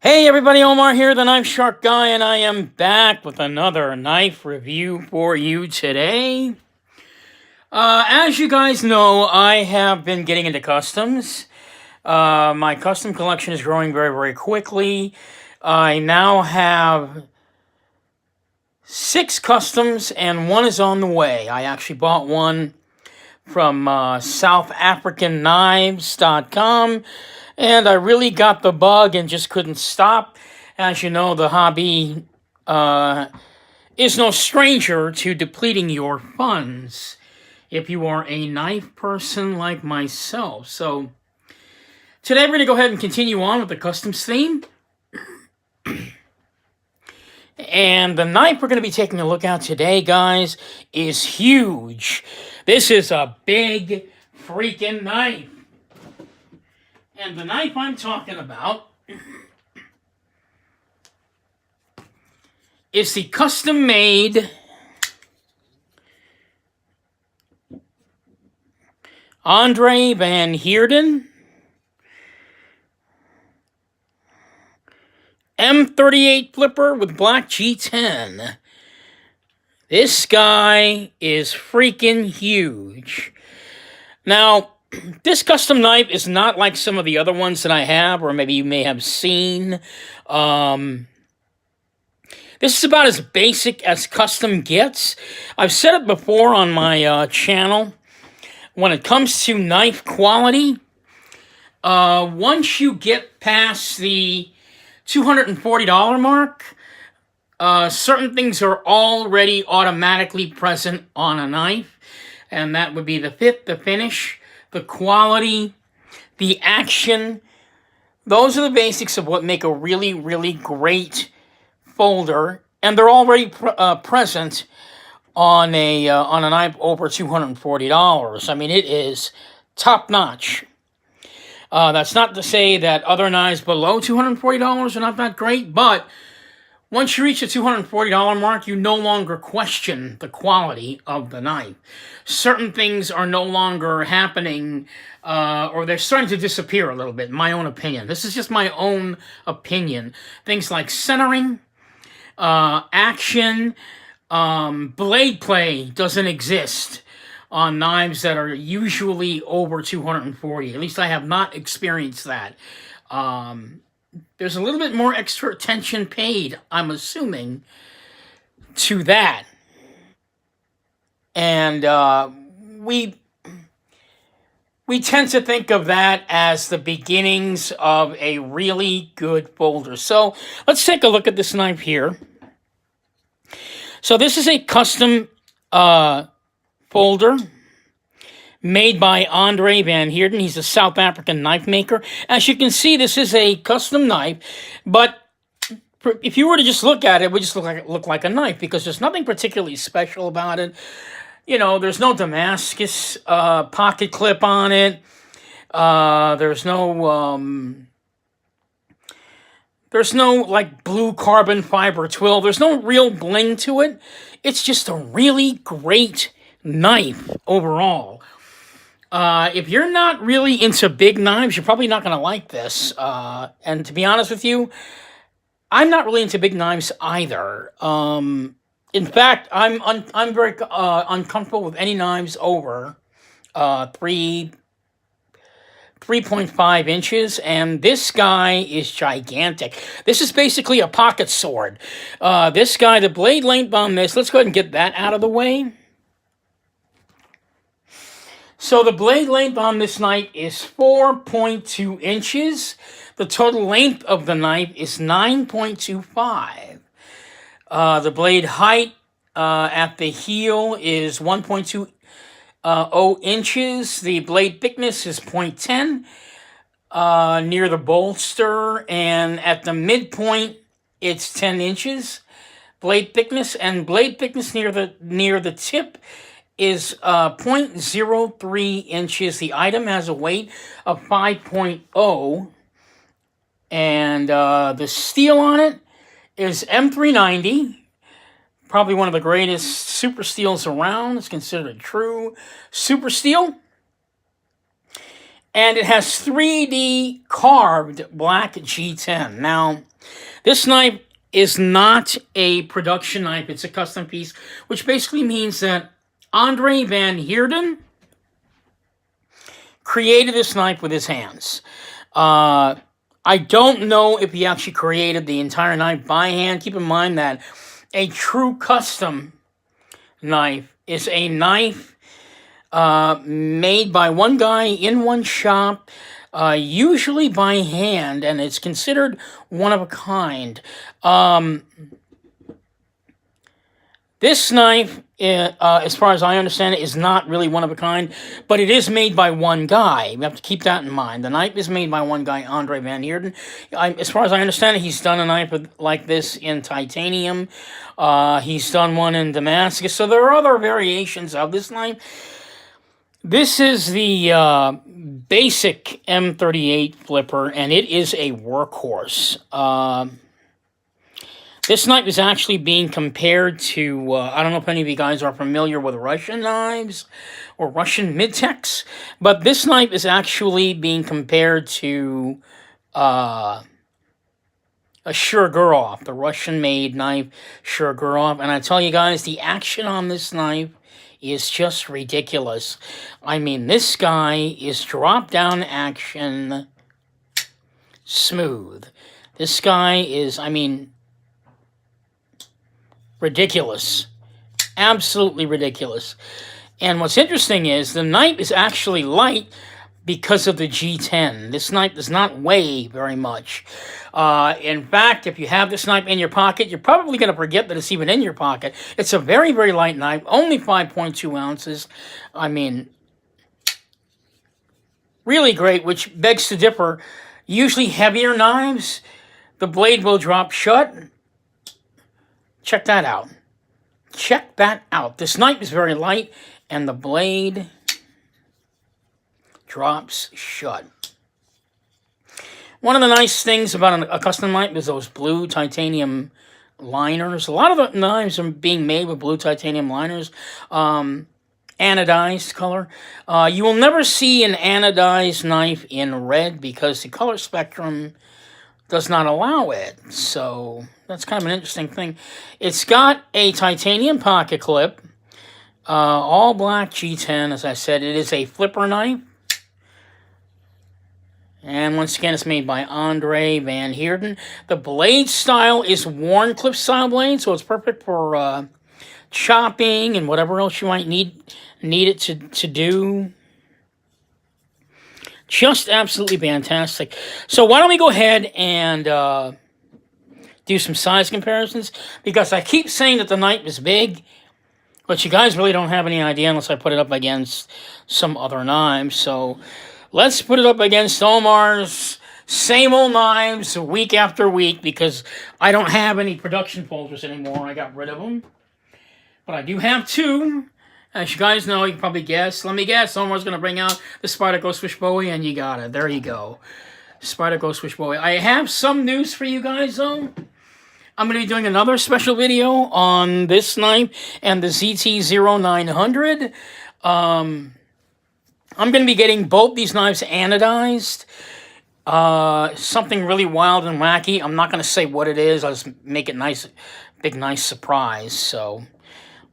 Hey everybody, Omar here, the Knife Shark Guy, and I am back with another knife review for you today. As you guys know, I have been getting into customs. My custom collection is growing very, very quickly. I now have 6 customs, and one is on the way. I actually bought one from SouthAfricanKnives.com, and I really got the bug and just couldn't stop. As you know, the hobby is no stranger to depleting your funds if you are a knife person like myself. So today we're going to go ahead and continue on with the customs theme. And the knife we're going to be taking a look at today, guys, is huge. This is a big freaking knife. And the knife I'm talking about is the custom-made Andre Van Heerden M38 flipper with black G10. This guy is freaking huge. Now, this custom knife is not like some of the other ones that I have, or maybe you may have seen. This is about as basic as custom gets. I've said it before on my channel. When it comes to knife quality, once you get past the $240 mark, certain things are already automatically present on a knife, and that would be the fit, the finish, the quality, the action. Those are the basics of what make a really, really great folder, and they're already present on a knife over $240. I mean, it is top notch. That's not to say that other knives below $240 are not that great, but once you reach the $240 mark, you no longer question the quality of the knife. Certain things are no longer happening, or they're starting to disappear a little bit, in my own opinion. This is just my own opinion. Things like centering, action, blade play doesn't exist on knives that are usually over $240. At least I have not experienced that. There's a little bit more extra attention paid, I'm assuming, to that. And we tend to think of that as the beginnings of a really good folder. So let's take a look at this knife here. So this is a custom folder made by Andre Van Heerden. He's a South African knife maker. As you can see, this is a custom knife, but if you were to just look at it, it would just look like a knife, because there's nothing particularly special about it. You know, there's no Damascus pocket clip on it. There's no like blue carbon fiber twill. There's no real bling to it. It's just a really great knife overall. If you're not really into big knives, you're probably not going to like this. And to be honest with you, I'm not really into big knives either. In fact, I'm very uncomfortable with any knives over 3.5 inches, and this guy is gigantic. This is basically a pocket sword. This guy, the blade length on this, let's go ahead and get that out of the way. So the blade length on this knife is 4.2 inches. The total length of the knife is 9.25. The blade height at the heel is 1.20 inches. The blade thickness is 0.10 near the bolster, and at the midpoint it's 10 inches. Blade thickness near the tip is 0.03 inches. The item has a weight of 5.0, and the steel on it is M390, probably one of the greatest super steels around. It's considered a true super steel. And it has 3D carved black G10. Now, this knife is not a production knife. It's a custom piece, which basically means that Andre van Heerden created this knife with his hands. I don't know if he actually created the entire knife by hand. Keep in mind that a true custom knife is a knife made by one guy in one shop, usually by hand, and it's considered one of a kind. This knife, as far as I understand it, is not really one of a kind, but it is made by one guy. We have to keep that in mind. The knife is made by one guy, Andre van Heerden. As far as I understand it, he's done a knife like this in titanium. He's done one in Damascus. So there are other variations of this knife. This is the basic M38 flipper, and it is a workhorse. This knife is actually being compared to, I don't know if any of you guys are familiar with Russian knives or Russian mid-techs, but this knife is actually being compared to a Shurgurov, the Russian-made knife Shurgurov. And I tell you guys, the action on this knife is just ridiculous. I mean, this guy is drop-down action smooth. This guy is, I mean, ridiculous. Absolutely ridiculous. And what's interesting is the knife is actually light because of the G10. This knife does not weigh very much. In fact, if you have this knife in your pocket, you're probably going to forget that it's even in your pocket. It's a very, very light knife, only 5.2 ounces. I mean, really great, which begs to differ. Usually heavier knives, the blade will drop shut. Check that out. Check that out. This knife is very light, and the blade drops shut. One of the nice things about a custom knife is those blue titanium liners. A lot of the knives are being made with blue titanium liners. Anodized color. You will never see an anodized knife in red because the color spectrum does not allow it. So that's kind of an interesting thing. It's got a titanium pocket clip, all black G10, as I said. It is a flipper knife. And once again, it's made by Andre van Heerden. The blade style is worn clip style blade, so it's perfect for chopping and whatever else you might need it to do. Just absolutely fantastic. So why don't we go ahead and do some size comparisons? Because I keep saying that the knife is big, but you guys really don't have any idea unless I put it up against some other knives. So let's put it up against Omar's same old knives week after week, because I don't have any production folders anymore. I got rid of them. But I do have two. As you guys know, you can probably guess. Let me guess. Omar's going to bring out the Spyderco Swish Bowie, and you got it. There you go. Spyderco Swish Bowie. I have some news for you guys, though. I'm going to be doing another special video on this knife and the ZT-0900. I'm going to be getting both these knives anodized. Something really wild and wacky. I'm not going to say what it is. I'll just make it nice, big, nice surprise. So,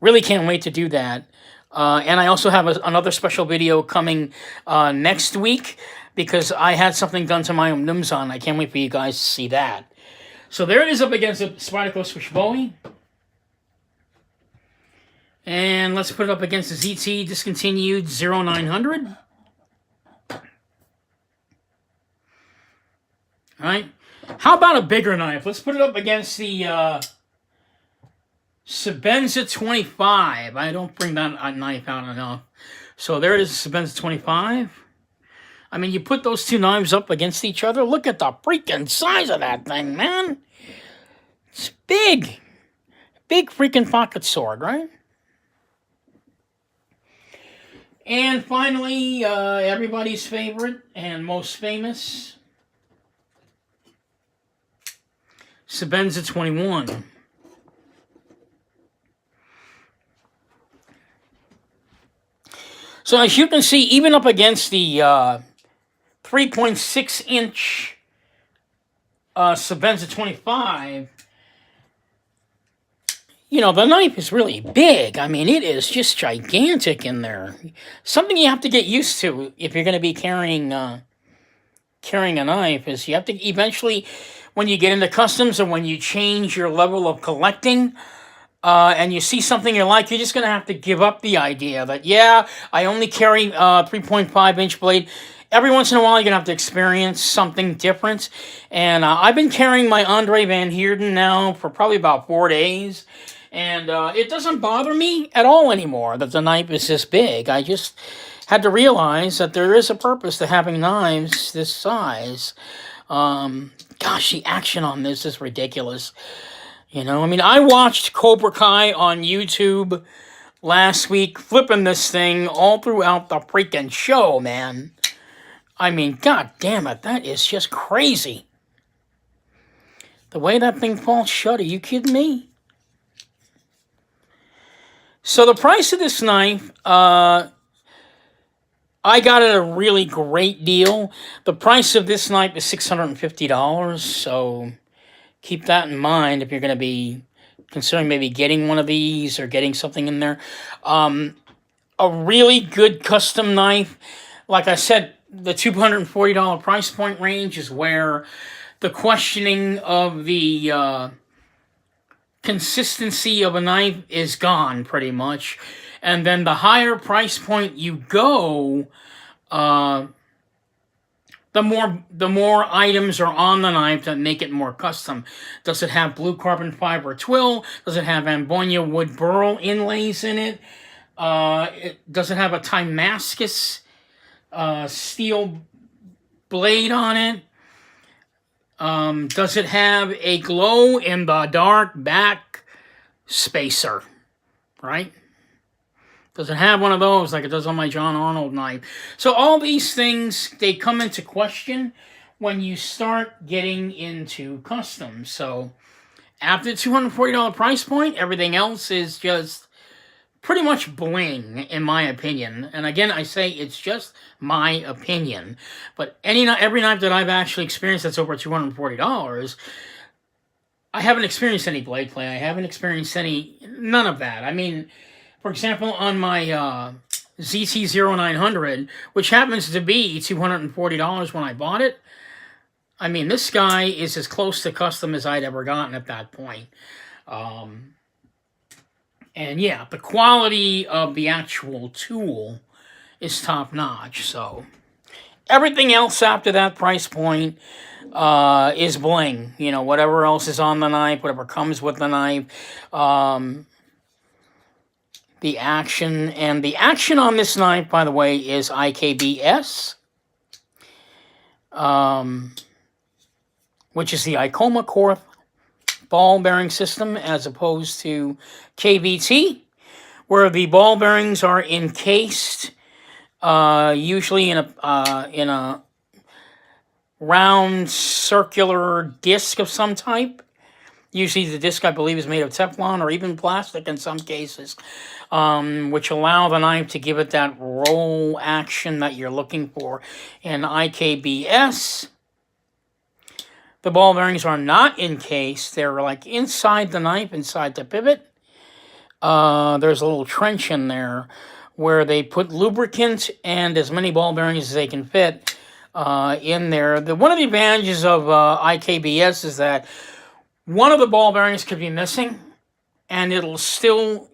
really can't wait to do that. And I also have another special video coming next week, because I had something done to my Nimzon. I can't wait for you guys to see that. So there it is up against the Spyderco Swish Bowie. And let's put it up against the ZT discontinued 0900. Alright. How about a bigger knife? Let's put it up against the Sebenza 25. I don't bring that knife out enough. So there it is, Sebenza 25. I mean, you put those two knives up against each other. Look at the freaking size of that thing, man. It's big. Big freaking pocket sword, right? And finally, everybody's favorite and most famous, Sebenza 21. So as you can see, even up against the 3.6-inch Sebenza 25, you know, the knife is really big. I mean, it is just gigantic in there. Something you have to get used to if you're going to be carrying a knife is you have to eventually, when you get into customs or when you change your level of collecting, and you see something you like, you're just going to have to give up the idea that, yeah, I only carry 3.5-inch blade. Every once in a while, you're going to have to experience something different. And I've been carrying my Andre Van Heerden now for probably about 4 days. And it doesn't bother me at all anymore that the knife is this big. I just had to realize that there is a purpose to having knives this size. Gosh, the action on this is ridiculous. You know, I mean, I watched Cobra Kai on YouTube last week, flipping this thing all throughout the freaking show, man. I mean, god damn it, that is just crazy. The way that thing falls shut, are you kidding me? So the price of this knife, I got it at a really great deal. The price of this knife is $650, so keep that in mind if you're going to be considering maybe getting one of these or getting something in there. A really good custom knife. Like I said, the $240 price point range is where the questioning of the consistency of a knife is gone, pretty much. And then the higher price point you go, the more items are on the knife that make it more custom. Does it have blue carbon fiber twill? Does it have Ambonia wood burl inlays in it? Does it have a Timascus steel blade on it? Does it have a glow in the dark back spacer? Right? Does it have one of those like it does on my John Arnold knife? So all these things, they come into question when you start getting into customs. So after the $240 price point, everything else is just pretty much bling, in my opinion. And again, I say it's just my opinion. But every knife that I've actually experienced that's over $240, I haven't experienced any blade play. I haven't experienced none of that. I mean, for example, on my ZT-0900, which happens to be $240 when I bought it, I mean, this guy is as close to custom as I'd ever gotten at that point. And yeah, the quality of the actual tool is top-notch. So everything else after that price point is bling. You know, whatever else is on the knife, whatever comes with the knife. The action, and the action on this knife, by the way, is IKBS, which is the Icoma-Korth ball bearing system, as opposed to KBT, where the ball bearings are encased, usually in a round circular disc of some type. Usually the disc, I believe, is made of Teflon or even plastic in some cases, which allow the knife to give it that roll action that you're looking for. In IKBS, the ball bearings are not encased. They're like inside the knife, inside the pivot. There's a little trench in there where they put lubricant and as many ball bearings as they can fit in there. One of the advantages of IKBS is that one of the ball bearings could be missing, and it'll still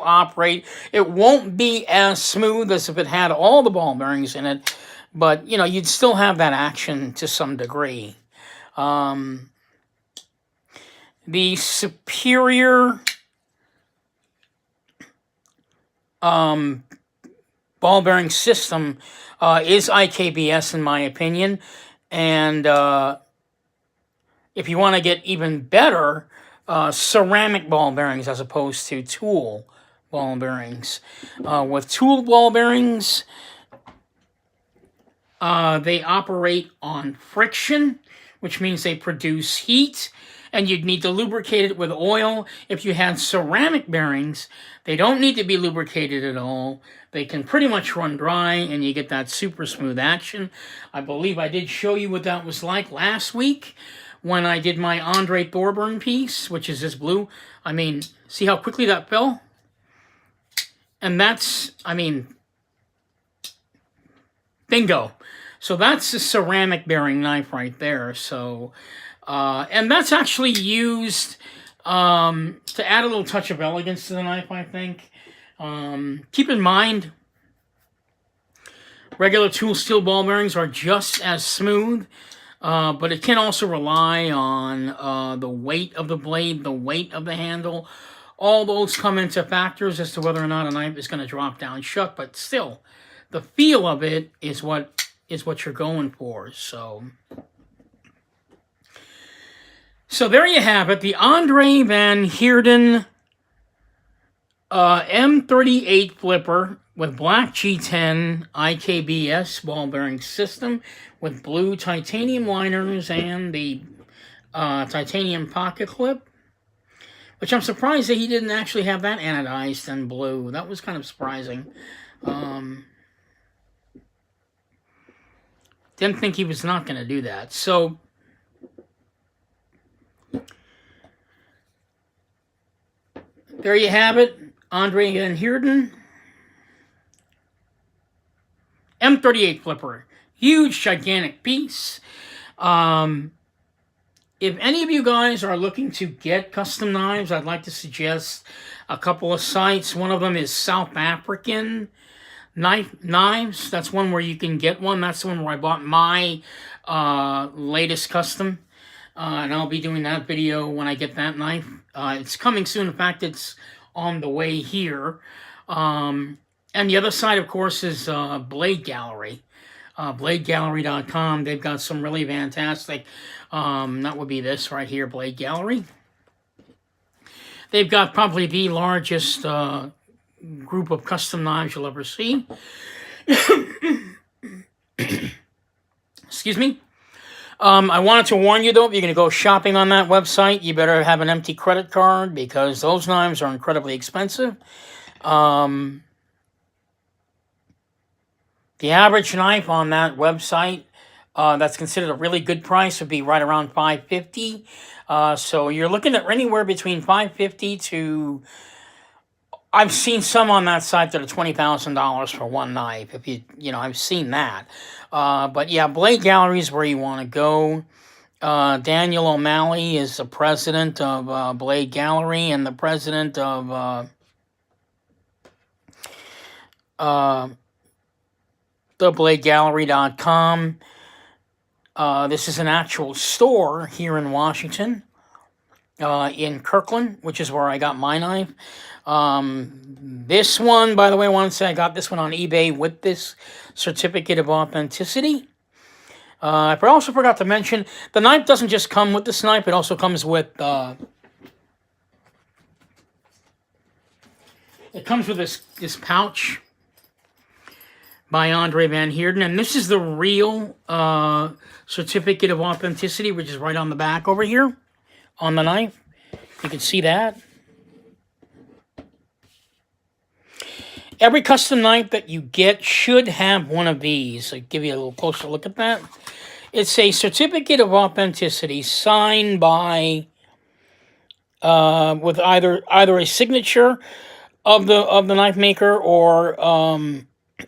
operate. It won't be as smooth as if it had all the ball bearings in it, but you know, you'd still have that action to some degree. The superior ball bearing system is IKBS, in my opinion, and if you want to get even better, ceramic ball bearings as opposed to tool ball bearings. With tool ball bearings, they operate on friction, which means they produce heat, and you'd need to lubricate it with oil. If you had ceramic bearings, they don't need to be lubricated at all. They can pretty much run dry, and you get that super smooth action. I believe I did show you what that was like last week when I did my Andre Thorburn piece, which is this blue. I mean, see how quickly that fell? And that's, I mean, bingo. So that's a ceramic bearing knife right there. So, and that's actually used to add a little touch of elegance to the knife, I think. Keep in mind, regular tool steel ball bearings are just as smooth, but it can also rely on the weight of the blade, the weight of the handle. All those come into factors as to whether or not a knife is going to drop down shut, but still, the feel of it is what you're going for. So there you have it, the Andre Van Heerden M38 flipper with black G10 IKBS ball bearing system with blue titanium liners and the titanium pocket clip, which I'm surprised that he didn't actually have that anodized in blue. That was kind of surprising. Didn't think he was not going to do that. So there you have it, Andre Van Heerden M38 flipper. Huge, gigantic piece. If any of you guys are looking to get custom knives, I'd like to suggest a couple of sites. One of them is South African Knives. That's one where you can get one. That's the one where I bought my latest custom. And I'll be doing that video when I get that knife. It's coming soon. In fact, it's on the way here. And the other side, of course, is Blade Gallery. BladeGallery.com. They've got some really fantastic, that would be this right here, Blade Gallery. They've got probably the largest group of custom knives you'll ever see. Excuse me. I wanted to warn you, though, if you're going to go shopping on that website, you better have an empty credit card because those knives are incredibly expensive. The average knife on that website that's considered a really good price would be right around $550. So you're looking at anywhere between $550 to... I've seen some on that site that are $20,000 for one knife. If I've seen that. But yeah, Blade Gallery is where you want to go. Daniel O'Malley is the president of Blade Gallery and the president of thebladegallery.com. This is an actual store here in Washington, in Kirkland, which is where I got my knife. This one, by the way, I want to say I got this one on eBay with this certificate of authenticity. I also forgot to mention, the knife doesn't just come with this knife, it also comes with, it comes with this pouch by Andre Van Heerden, and this is the real certificate of authenticity, which is right on the back over here on the knife. You can see that. Every custom knife that you get should have one of these. I'll give you a little closer look at that. It's a certificate of authenticity signed by, with either a signature of the knife maker, or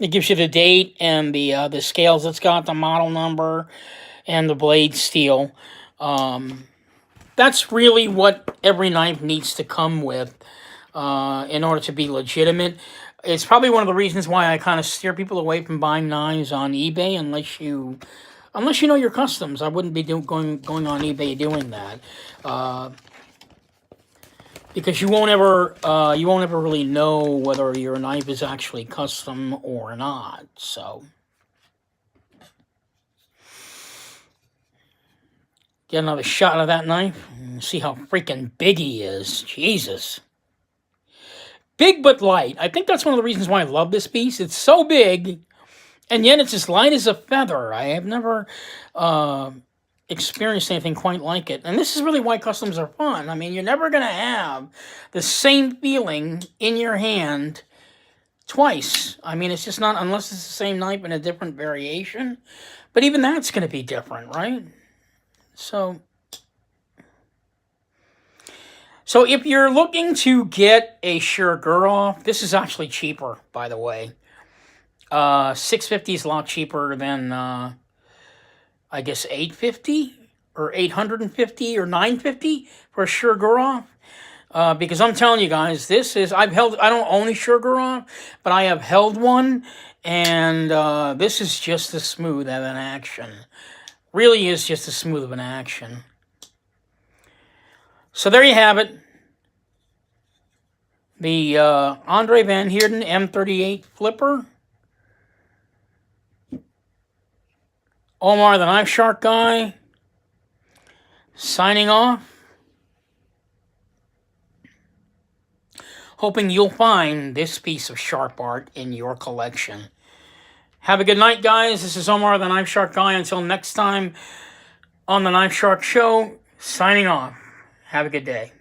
it gives you the date and the scales it's got, the model number, and the blade steel. That's really what every knife needs to come with in order to be legitimate. It's probably one of the reasons why I kind of steer people away from buying knives on eBay unless you know your customs. I wouldn't be going on eBay doing that. Because you won't ever really know whether your knife is actually custom or not. So get another shot of that knife and see how freaking big he is. Jesus. Big but light. I think that's one of the reasons why I love this piece. It's so big, and yet it's as light as a feather. I have never experienced anything quite like it. And this is really why customs are fun. I mean, you're never going to have the same feeling in your hand twice. I mean, it's just not, unless it's the same knife in a different variation. But even that's going to be different, right? So if you're looking to get a Shiroguro, this is actually cheaper, by the way. $650 is a lot cheaper than, I guess, $850 or $850 or $950 for a Shiroguro. Because I'm telling you guys, this is, I don't own a Shiroguro, but I have held one, and this is just as smooth of an action. Really is just as smooth of an action. So there you have it. The Andre Van Heerden M38 flipper. Omar the Knife Shark Guy, signing off. Hoping you'll find this piece of sharp art in your collection. Have a good night, guys. This is Omar the Knife Shark Guy. Until next time on the Knife Shark Show, signing off. Have a good day.